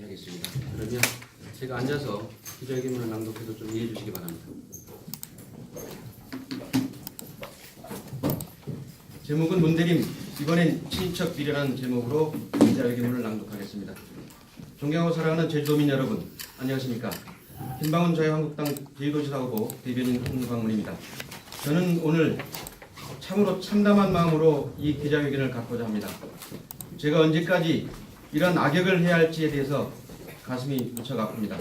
하겠습니다. 그러면 제가 앉아서 기자회견문을 낭독해도 좀 이해해 주시기 바랍니다. 제목은 문대림 이번엔 친인척 비례라는 제목으로 기자회견문을 낭독하겠습니다. 존경하고 사랑하는 제주도민 여러분, 안녕하십니까? 김방훈 자유한국당 제주도지사 후보 대변인 홍광문입니다. 저는 오늘 참으로 참담한 마음으로 이 기자회견을 갖고자 합니다. 제가 언제까지 이런 악역을 해야 할지에 대해서 가슴이 무척 아픕니다.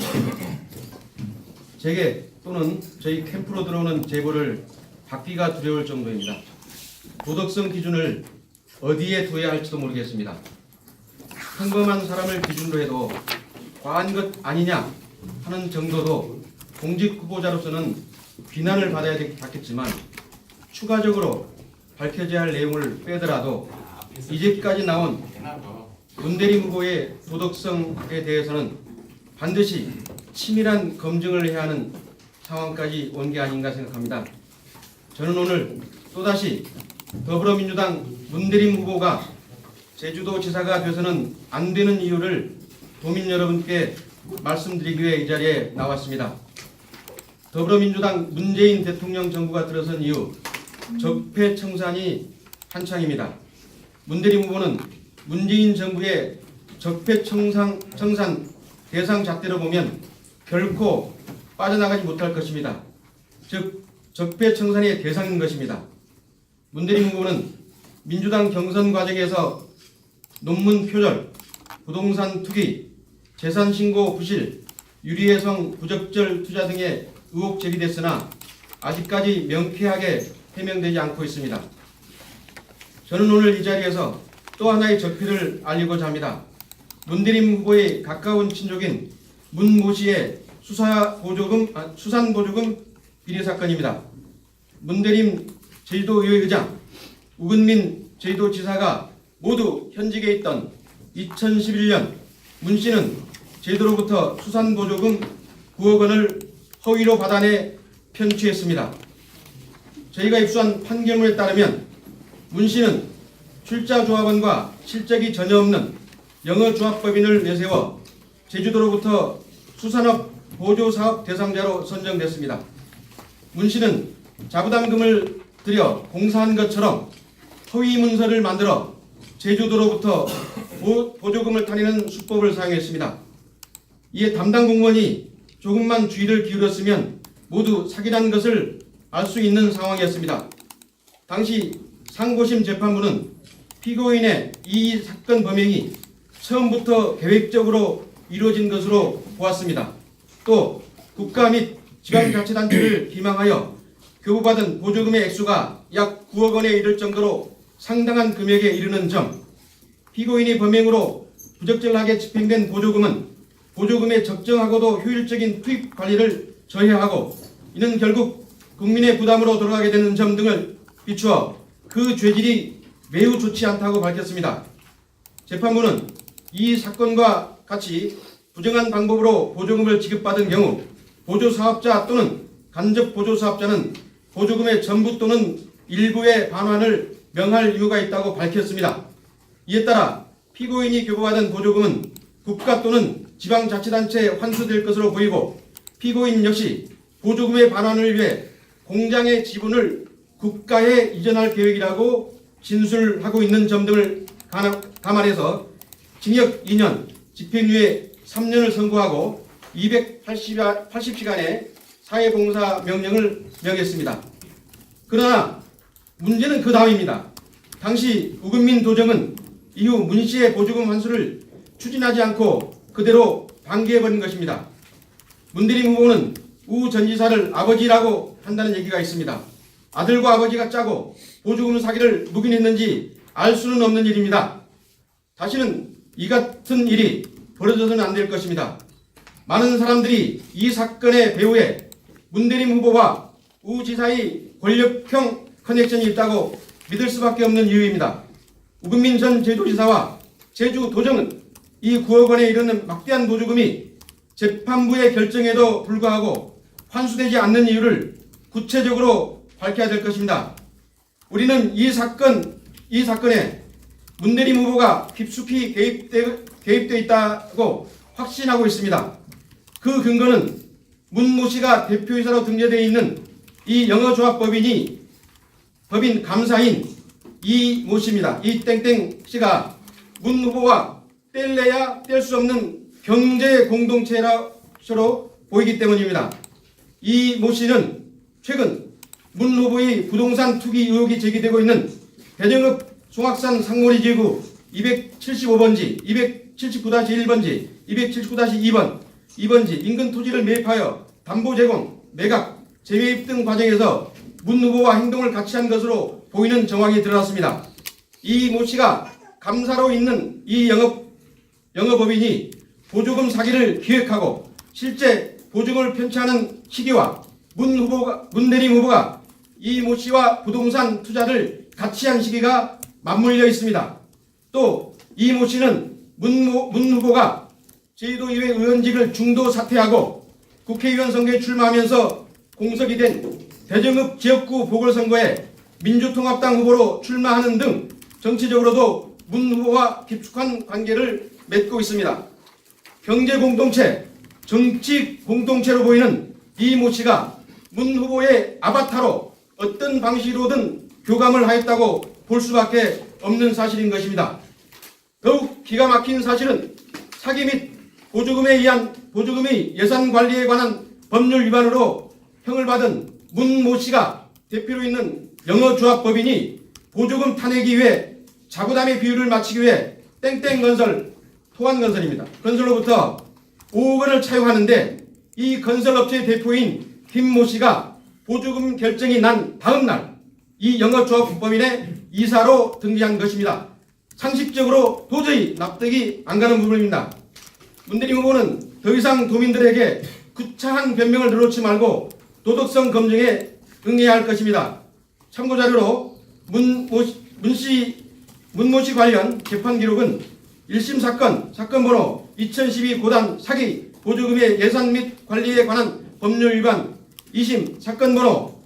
제게 또는 저희 캠프로 들어오는 제보를 받기가 두려울 정도입니다. 도덕성 기준을 어디에 둬야 할지도 모르겠습니다. 평범한 사람을 기준으로 해도 과한 것 아니냐 하는 정도도 공직 후보자로서는 비난을 받겠지만 추가적으로 밝혀져야 할 내용을 빼더라도 이제까지 나온 문대림 후보의 도덕성에 대해서는 반드시 치밀한 검증을 해야 하는 상황까지 온 게 아닌가 생각합니다. 저는 오늘 또다시 더불어민주당 문대림 후보가 제주도지사가 돼서는 안 되는 이유를 도민 여러분께 말씀드리기 위해 이 자리에 나왔습니다. 더불어민주당 문재인 대통령 정부가 들어선 이후 적폐청산이 한창입니다. 문대림 후보는 문재인 정부의 적폐청산 대상 잣대로 보면 결코 빠져나가지 못할 것입니다. 즉 적폐청산의 대상인 것입니다. 문대림 후보는 민주당 경선 과정에서 논문 표절, 부동산 투기, 재산 신고 부실, 유리해성 부적절 투자 등의 의혹 제기됐으나 아직까지 명쾌하게 해명되지 않고 있습니다. 저는 오늘 이 자리에서 또 하나의 적폐를 알리고자 합니다. 문대림 후보의 가까운 친족인 문 모 씨의 수산보조금 비리 사건입니다. 문대림 제주도의회 의장, 우근민 제주도지사가 모두 현직에 있던 2011년 문 씨는 제주도로부터 수산보조금 9억 원을 허위로 받아내 편취했습니다. 저희가 입수한 판결문에 따르면 문 씨는 출자조합원과 실적이 전혀 없는 영어조합법인을 내세워 제주도로부터 수산업 보조사업 대상자로 선정됐습니다. 문 씨는 자부담금을 들여 공사한 것처럼 허위 문서를 만들어 제주도로부터 보조금을 타내는 수법을 사용했습니다. 이에 담당 공무원이 조금만 주의를 기울였으면 모두 사기란 것을 알 수 있는 상황이었습니다. 당시 상고심 재판부는 피고인의 이 사건 범행이 처음부터 계획적으로 이루어진 것으로 보았습니다. 또 국가 및 지방자치단체를 기망하여 교부받은 보조금의 액수가 약 9억 원에 이를 정도로 상당한 금액에 이르는 점, 피고인이 범행으로 부적절하게 집행된 보조금은 보조금의 적정하고도 효율적인 투입 관리를 저해하고 이는 결국 국민의 부담으로 돌아가게 되는 점 등을 비추어 그 죄질이 매우 좋지 않다고 밝혔습니다. 재판부는 이 사건과 같이 부정한 방법으로 보조금을 지급받은 경우 보조사업자 또는 간접 보조사업자는 보조금의 전부 또는 일부의 반환을 명할 이유가 있다고 밝혔습니다. 이에 따라 피고인이 교부받은 보조금은 국가 또는 지방자치단체에 환수될 것으로 보이고 피고인 역시 보조금의 반환을 위해 공장의 지분을 국가에 이전할 계획이라고 진술하고 있는 점 등을 감안해서 징역 2년, 집행유예 3년을 선고하고 280시간의 사회봉사 명령을 명했습니다. 그러나 문제는 그 다음입니다. 당시 우근민 도정은 이후 문 씨의 보조금 환수를 추진하지 않고 그대로 방기해버린 것입니다. 문대림 후보는 우 전 지사를 아버지라고 한다는 얘기가 있습니다. 아들과 아버지가 짜고 보조금 사기를 묵인했는지 알 수는 없는 일입니다. 다시는 이 같은 일이 벌어져서는 안 될 것입니다. 많은 사람들이 이 사건의 배후에 문대림 후보와 우 지사의 권력형 커넥션이 있다고 믿을 수밖에 없는 이유입니다. 우근민 전 제주도지사와 제주도정은 이 9억 원에 이르는 막대한 보조금이 재판부의 결정에도 불구하고 환수되지 않는 이유를 구체적으로 밝혀야 될 것입니다. 우리는 이 사건에 문대림 후보가 깊숙이 개입되어 있다고 확신하고 있습니다. 그 근거는 문모 씨가 대표이사로 등재되어 있는 이 영어조합법인 감사인 이모 씨입니다. 이 땡땡 씨가 문 후보와 뗄래야 뗄 수 없는 경제 공동체로 보이기 때문입니다. 이모 씨는 최근 문 후보의 부동산 투기 의혹이 제기되고 있는 대정읍 송악산 상모리지구 275번지, 279-1번지, 279-2번, 2번지 인근 토지를 매입하여 담보 제공, 매각, 재매입 등 과정에서 문 후보와 행동을 같이 한 것으로 보이는 정황이 드러났습니다. 이모 씨가 감사로 있는 이 영업법인이 보조금 사기를 기획하고 실제 보조금을 편취하는 시기와 문 대림 후보가 이모 씨와 부동산 투자를 같이 한 시기가 맞물려 있습니다. 또 이모 씨는 문 후보가 제주도의회 의원직을 중도 사퇴하고 국회의원 선거에 출마하면서 공석이 된 대정읍 지역구 보궐선거에 민주통합당 후보로 출마하는 등 정치적으로도 문 후보와 깊숙한 관계를 맺고 있습니다. 경제 공동체, 정치 공동체로 보이는 이모 씨가 문 후보의 아바타로 어떤 방식으로든 교감을 하였다고 볼 수밖에 없는 사실인 것입니다. 더욱 기가 막힌 사실은 사기 및 보조금에 의한 보조금의 예산 관리에 관한 법률 위반으로 형을 받은 문모 씨가 대표로 있는 영어조합법인이 보조금 탄핵이 위해 자부담의 비율을 맞추기 위해 땡땡건설, 토안건설입니다. 건설로부터 5억 원을 차용하는데 이 건설업체 대표인 김모 씨가 보조금 결정이 난 다음 날 이 영어조합법인의 이사로 등재한 것입니다. 상식적으로 도저히 납득이 안 가는 부분입니다. 문대림 후보는 더 이상 도민들에게 구차한 변명을 늘어놓지 말고 도덕성 검증에 응해야 할 것입니다. 참고자료로 문모 씨 관련 재판 기록은 1심 사건 번호 2012 고단 사기 보조금의 예산 및 관리에 관한 법률 위반 2심 사건 번호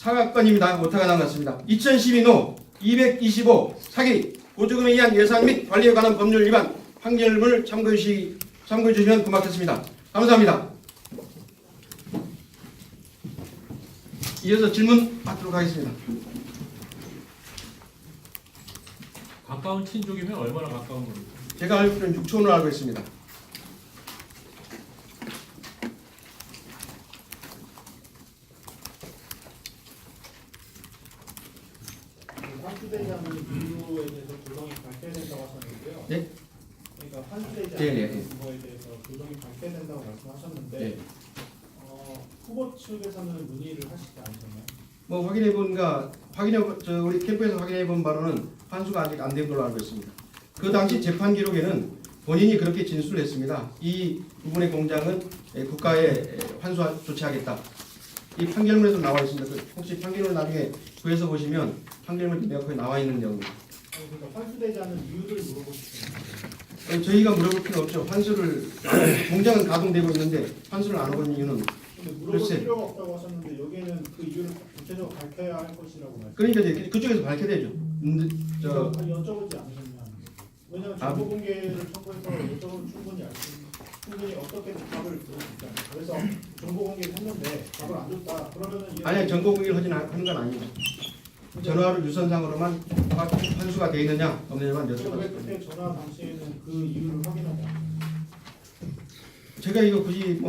사건입니다. 오타가 남았습니다. 2012노 225 사기 보조금에 의한 예산 및 관리에 관한 법률 위반 판결문을 참고해 주시면 고맙겠습니다. 감사합니다. 이어서 질문 받도록 하겠습니다. 가까운 친족이면 얼마나 가까운 겁니까? 제가 알기로는 6천으로 알고 있습니다. 환수되지 않는 이유에 대해서 조정이 밝혀야 된다고 하셨는데요. 네? 그러니까 환수되지 네, 않는 네. 그거에 대해서 조정이 밝혀야 된다고 말씀하셨는데 네. 후보 측에서는 문의를 하시지 않으셨나요? 뭐 우리 캠프에서 확인해 본 바로는 환수가 아직 안 된 걸로 알고 있습니다. 그 당시 재판 기록에는 본인이 그렇게 진술을 했습니다. 이 부분의 공장은 국가에 환수 조치하겠다. 이 판결문에도 나와 있습니다. 혹시 판결문 나중에 구해서 보시면 판결문이 명확하게 나와 있는 내용입니다. 그러니까 환수되지 않는 이유를 물어보고 싶습니다. 저희가 물어볼 필요 없죠. 공장은 가동되고 있는데 환수를 안 하고 있는 이유는 근데 물어볼 글쎄. 필요가 없다고 하셨는데 여기에는 그 이유를 구체적으로 밝혀야 할 것이라고 말씀. 그러니까 이제 그쪽에서 밝혀야 되죠. 여쭤보지 않으셨냐? 왜냐하면 아, 정보 공개를 청구해서 여쭤보면 충분히 어떻게 답을 들을 수 있잖아요. 그래서 정보 공개를 했는데 답을 안 줬다. 그러면은 아니 정보 공개를 하는 건 아닙니다. 전화로 유선상으로만 환수가 돼 있느냐 없느냐만 왜 여쭤봤습니다. 그때 전화 당시에는 그 이유를 확인하지 않았어요? 제가 이거 굳이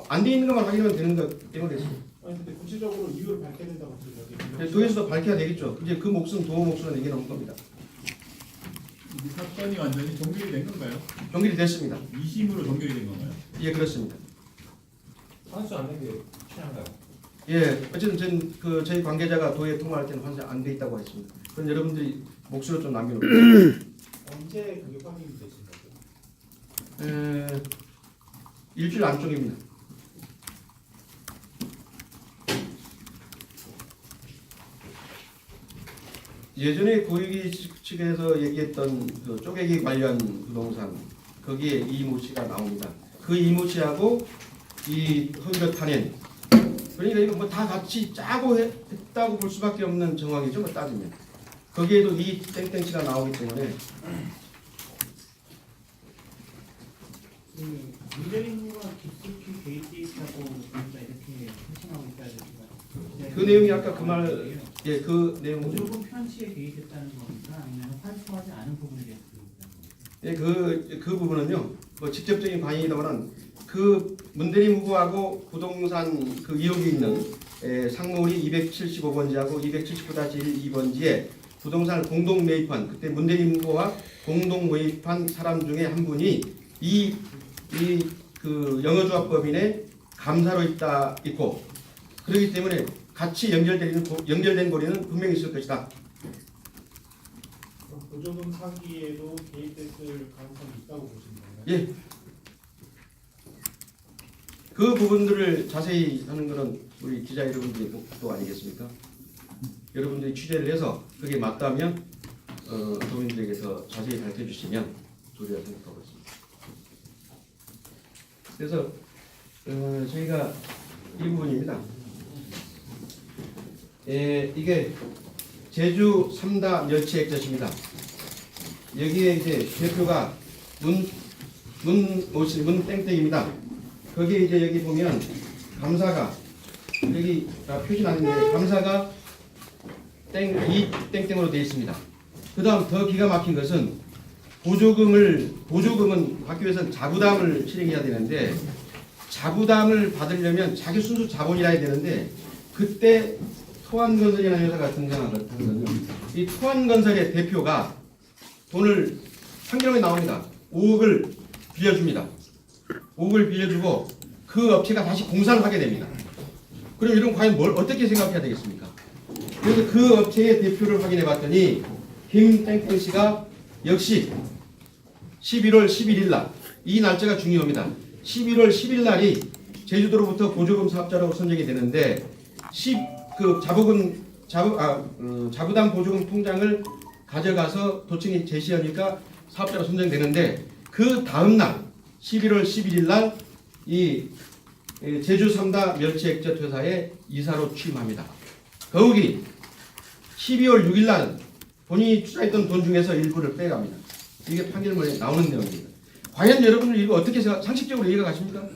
안 돼 있는 것만 확인하면 되는 것 때문에 했습니다. 아니 근데 구체적으로 이유를 밝혀야 된다고 들으셨어요. 도에서도 밝혀야 되겠죠. 이제 그 목숨 도어 목숨은 얘기 나온 겁니다. 이 사건이 완전히 종결이 된 건가요? 종결이 됐습니다. 2심으로 종결이 된 건가요? 예, 그렇습니다. 환수 안 된 게 필요한가요? 예, 어쨌든 저희 관계자가 도에 통화할 때는 환수 안 돼 있다고 했습니다. 그건 여러분들이 목소리로 좀 남겨놓고. 언제 그게 확인이 되신 거죠? 일주일 안쪽입니다. 예전에 고위기 측에서 얘기했던 그 쪼개기 관련 부동산 거기에 이모 씨가 나옵니다. 그 이모 씨하고 이 헌법 탄핵 그러니까 이거 뭐 다 같이 짜고 했다고 볼 수밖에 없는 정황이죠. 뭐 따지면 거기에도 이 땡땡 씨가 나오기 때문에 그 문재인 후보가 깊숙이 개입돼 있다고 우리가 이렇게 판단하고 있다야 됩니다. 그 내용이 아까 그 말, 예, 그 내용은 보조금 편취에 개입했다는 겁니까? 아니면 환수하지 않은 부분에 대해서 예, 그 부분은요, 뭐 직접적인 관여이다마는 그 문대림 후보하고 부동산 그 의혹이 있는 상무리 275번지하고 279-1, 2번지에 부동산을 공동 매입한 그때 문대림 후보와 공동 매입한 사람 중에 한 분이 그 영어조합법인의 감사로 있고 그렇기 때문에 같이 연결된 고리는 분명히 있을 것이다. 그럼 보조금 사기에도 개입됐을 가능성이 있다고 보시나요? 예. 그 부분들을 자세히 하는 것은 우리 기자 여러분들의 몫도 아니겠습니까? 여러분들이 취재를 해서 그게 맞다면 도민들에게서 자세히 밝혀 주시면 좋으리라 생각하고 있습니다. 그래서 저희가 이 부분입니다. 이게 제주 3다 멸치 액젓입니다. 여기에 이제 대표가 문 땡땡입니다. 거기에 이제 여기 보면 감사가 여기 표시 나는데 감사가 이 땡땡으로 되어 있습니다. 그 다음 더 기가 막힌 것은 보조금은 받기 위해서는 자부담을 실행해야 되는데 자부담을 받으려면 자기 순수 자본이라 해야 되는데 그때 토안건설이라는 회사가 등장하거든요. 이 토안건설의 대표가 돈을 판결문에 나옵니다. 5억을 빌려줍니다. 5억을 빌려주고 그 업체가 다시 공사를 하게 됩니다. 그럼 이런 과연 뭘 어떻게 생각해야 되겠습니까? 그래서 그 업체의 대표를 확인해 봤더니 김땡땡 씨가 역시 11월 11일 날, 이 날짜가 중요합니다. 11월 10일 날이 제주도로부터 보조금 사업자로 선정이 되는데 자부담 보조금 통장을 가져가서 도청이 제시하니까 사업자로 선정되는데 그 다음 날 11월 11일 날 이 제주 3다 멸치 액젓 회사의 이사로 취임합니다. 더욱이 12월 6일 날 본인이 투자했던 돈 중에서 일부를 빼갑니다. 이게 판결문에 나오는 내용입니다. 과연 여러분들 이거 어떻게 상식적으로 이해가 가십니까?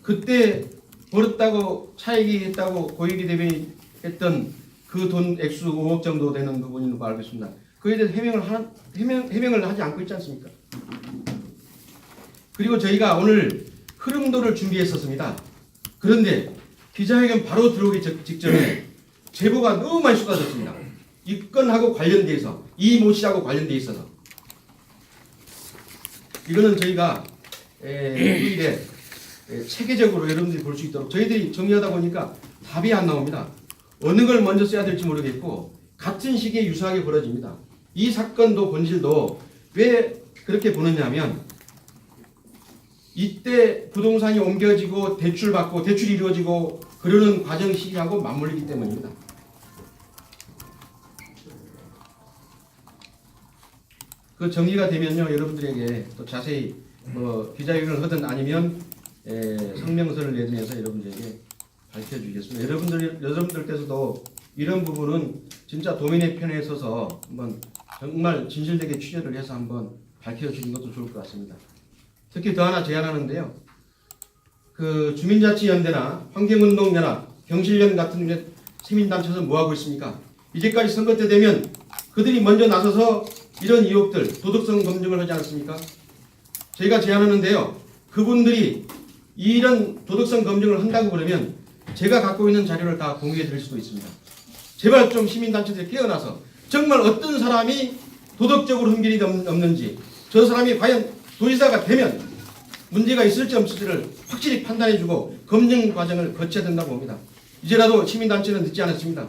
그때 벌었다고 차익이 했다고 고익이 대변이 했던 그 돈 액수 5억 정도 되는 부분인 거 알고 있습니다. 그에 대해서 해명을 하지 않고 있지 않습니까? 그리고 저희가 오늘 흐름도를 준비했었습니다. 그런데 기자회견 바로 들어오기 직전에 제보가 너무 많이 쏟아졌습니다. 이 건하고 관련돼서 이 모 씨하고 관련돼 있어서 이거는 저희가 일일에 체계적으로 여러분들이 볼 수 있도록 저희들이 정리하다 보니까 답이 안 나옵니다. 어느 걸 먼저 써야 될지 모르겠고 같은 시기에 유사하게 벌어집니다. 이 사건도 본질도 왜 그렇게 보느냐면 이때 부동산이 옮겨지고 대출받고 대출이 이루어지고 그러는 과정 시기하고 맞물리기 때문입니다. 그 정리가 되면요 여러분들에게 또 자세히 기자회견을 하든 아니면 성명서를 내면서 여러분들에게 밝혀주겠습니다. 여러분들께서도 이런 부분은 진짜 도민의 편에 서서 한번 정말 진실되게 취재를 해서 한번 밝혀주는 것도 좋을 것 같습니다. 특히 더 하나 제안하는데요. 그 주민자치연대나 환경운동연합, 경실련 같은 시민단체에서 뭐하고 있습니까? 이제까지 선거 때 되면 그들이 먼저 나서서 이런 의혹들, 도덕성 검증을 하지 않습니까? 저희가 제안하는데요. 그분들이 이런 도덕성 검증을 한다고 그러면 제가 갖고 있는 자료를 다 공유해 드릴 수도 있습니다. 제발 좀 시민단체들이 깨어나서 정말 어떤 사람이 도덕적으로 흠결이 없는지 저 사람이 과연 도지사가 되면 문제가 있을지 없을지를 확실히 판단해주고 검증 과정을 거쳐야 된다고 봅니다. 이제라도 시민단체는 늦지 않았습니다.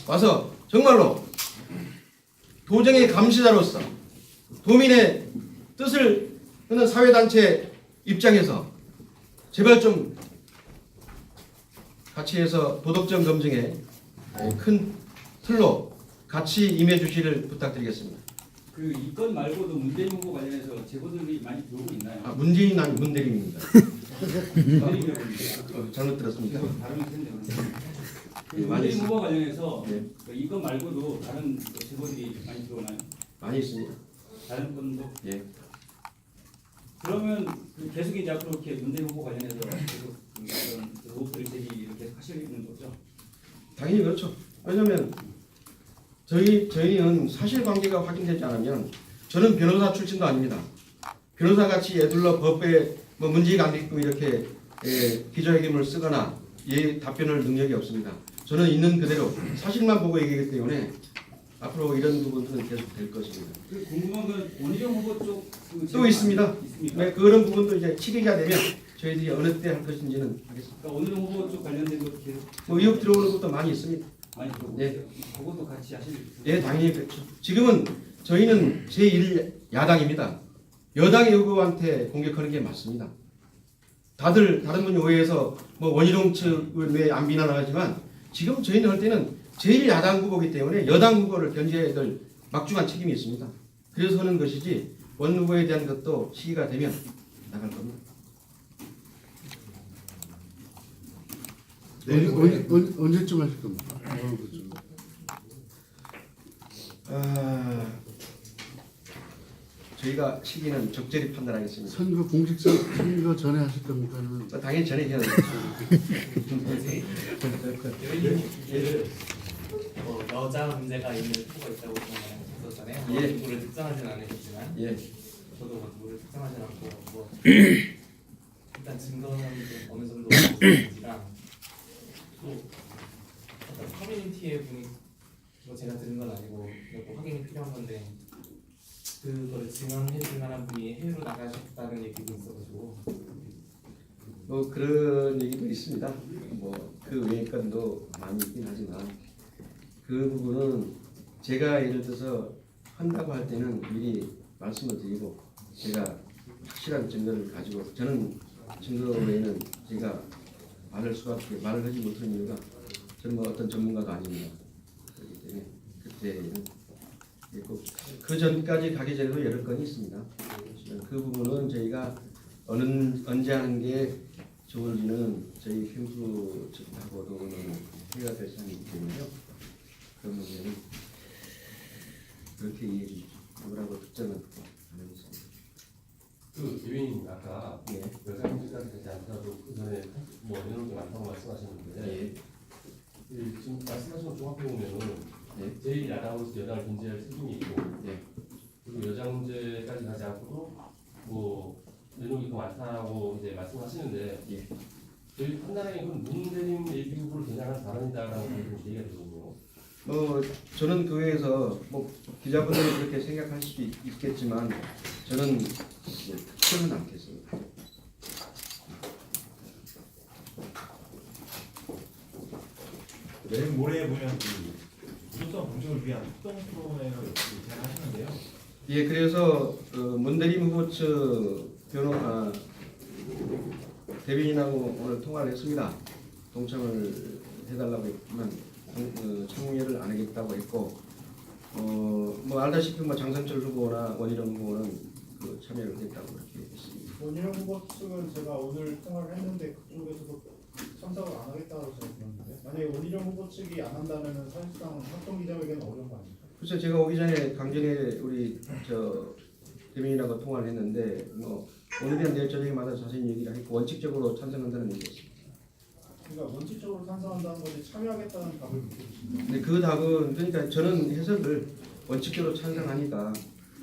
와서 정말로 도정의 감시자로서 도민의 뜻을 하는 사회단체 입장에서 제발 좀 같이 해서 도덕적 검증에 큰 틀로 같이 임해 주시를 부탁드리겠습니다. 그 이 건 말고도 문재인 후보 관련해서 제보들이 많이 들어오고 있나요? 문재인 아니 문대림입니다. 문재인이라고 합니다. 잘못 들었습니까? 다른 텐데. 그 예, 많이 문재인 있습니다. 후보 관련해서 예. 그 이건 말고도 다른 그 제보들이 많이 들어오나요? 많이 있습니다. 다른 분도? 예. 그러면 그 계속 이제 앞으로 이렇게 문재인 후보 관련해서 계속 그런 의혹들을 제기를 계속 하시는 거죠? 당연히 그렇죠. 왜냐하면 저희는 사실관계가 확인되지 않으면 저는 변호사 출신도 아닙니다. 변호사 같이 애둘러 법에 뭐 문제가 안 되게끔 이렇게 기자회견을 쓰거나 답변할 능력이 없습니다. 저는 있는 그대로 사실만 보고 얘기하기 때문에 앞으로 이런 부분들은 계속 될 것입니다. 그 궁금한 건 원희룡 후보 쪽그 또 있습니다. 있습니까? 네, 그런 부분도 이제 시기가 되면 저희들이 어느 때 할 것인지는 하겠습니다. 그러니까 원희룡 후보 쪽 관련된 것도 계속 뭐 의혹 들어오는 것도 많이 있습니다. 많이 들어보고 예. 있어요. 그것도 같이 하실 예, 당연히 그렇죠. 지금은 저희는 제1야당입니다. 여당의 후보한테 공격하는 게 맞습니다. 다들 다른 분이 오해해서 뭐 원희룡 측을 왜 안 비난하지만 지금 저희는 할 때는 제1야당 후보이기 때문에 여당 후보를 견제해야 될 막중한 책임이 있습니다. 그래서 하는 것이지 원 후보에 대한 것도 시기가 되면 나갈 겁니다. 언제쯤 하실 겁니까? 저희가 시기는 적절히 판단하겠습니다. 선거 선거 전에 하실 겁니까? 아니면 당연히 전에 해야 되겠죠. 여자 문제가 있는 후보가 있다고 말씀하셨잖아요. 예. 누구를 특정하지는 않으셨지만 예. 저도 누구를 특정하지 않고 뭐 일단 증거는 좀 어느 정도 있는지랑 또 어떤 커뮤니티의 분이 뭐 제가 들은 건 아니고 뭐 확인이 필요한 건데 그거를 증언해줄 만한 분이 해외로 나가셨다는 얘기도 있어가지고 뭐 그런 얘기도 있습니다. 뭐 그 외의 건도 많이 있긴 하지만 그 부분은 제가 예를 들어서 한다고 할 때는 미리 말씀을 드리고 제가 확실한 증거를 가지고 저는 증거 외에는 제가 말을 하지 못하는 이유가 저는 뭐 어떤 전문가도 아닙니다. 그렇기 때문에 그때는 그 전까지 가기 전에도 여러 건이 있습니다. 그 부분은 저희가 언제 하는 게 좋을지는 저희 캠프 측하고도 해야 될 사항이기 때문에요. 그 문제는 그렇게 이해해 주십시오. 누구라고 특정은 안 하겠습니다. 그 대변인 아까 예. 여자 문제까지 되지 않더라도 그 전에 뭐 이런 게 많다고 말씀하셨는데 예. 지금 말씀하신 거 종합해 보면은 예. 제일 야당으로서 여당을 견제할 책임이 있고 예. 그리고 여자 문제까지 가지 않고도 뭐 내용이 더 많다고 이제 말씀하시는데 예. 저희 판단에 이건 문재인 예비후보를 겨냥한 발언이다라고 좀 얘기가 되거든요. 뭐 저는 그 외에서 뭐 기자분들이 그렇게 생각할 수도 있겠지만 저는 특정은 않겠습니다. 내일 모레 보면 그 구조성 공정을 위한 특정 토론회를 진행하시는데요. 예, 그래서 문대림 후보 측 대변인하고 오늘 통화를 했습니다. 동참을 해달라고 했지만 참여를 안 하겠다고 했고, 뭐 알다시피 뭐 장성철 후보나 원희룡 후보는 그 참여를 했다고 그렇게 했습니다. 원희룡 후보 측은 제가 오늘 통화를 했는데 그쪽에서도 참석을 안 하겠다고 제가 들었는데 만약에 원희룡 후보 측이 안 한다면은 사실상 합동 기자회견은 어려운 거 아닙니까? 글쎄 제가 오기 전에 강전에 우리 대변인하고 통화를 했는데 뭐 오늘이나 내일 저녁마다 자세히 얘기를 했고 원칙적으로 찬성한다는 얘기였습니다. 그러니까 원칙적으로 찬성한다는 것이 참여하겠다는 답을 못 주시죠. 근데 그 답은 그러니까 저는 해석을 원칙적으로 찬성하니까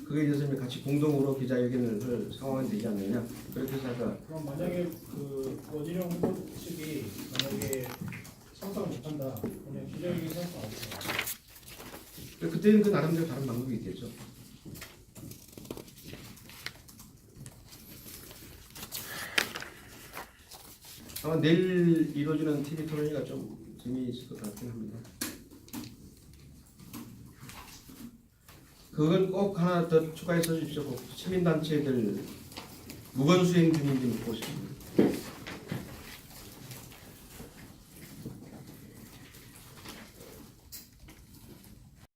그에 대해서 같이 공동으로 기자회견을 할 상황이 되지 않느냐 그렇게 해서 그럼 만약에 그 원희룡 후보 측이 만약에 참석을 못한다 그냥 기자회견 할 수 없어요. 그때는 그 나름대로 다른 방법이 있겠죠. 아마 내일 이루어지는 TV 토론회가 좀 재미있을 것 같긴 합니다. 그건 꼭 하나 더 추가해서 주십시오. 시민단체들 무건수행 중인지 묻고 싶습니다.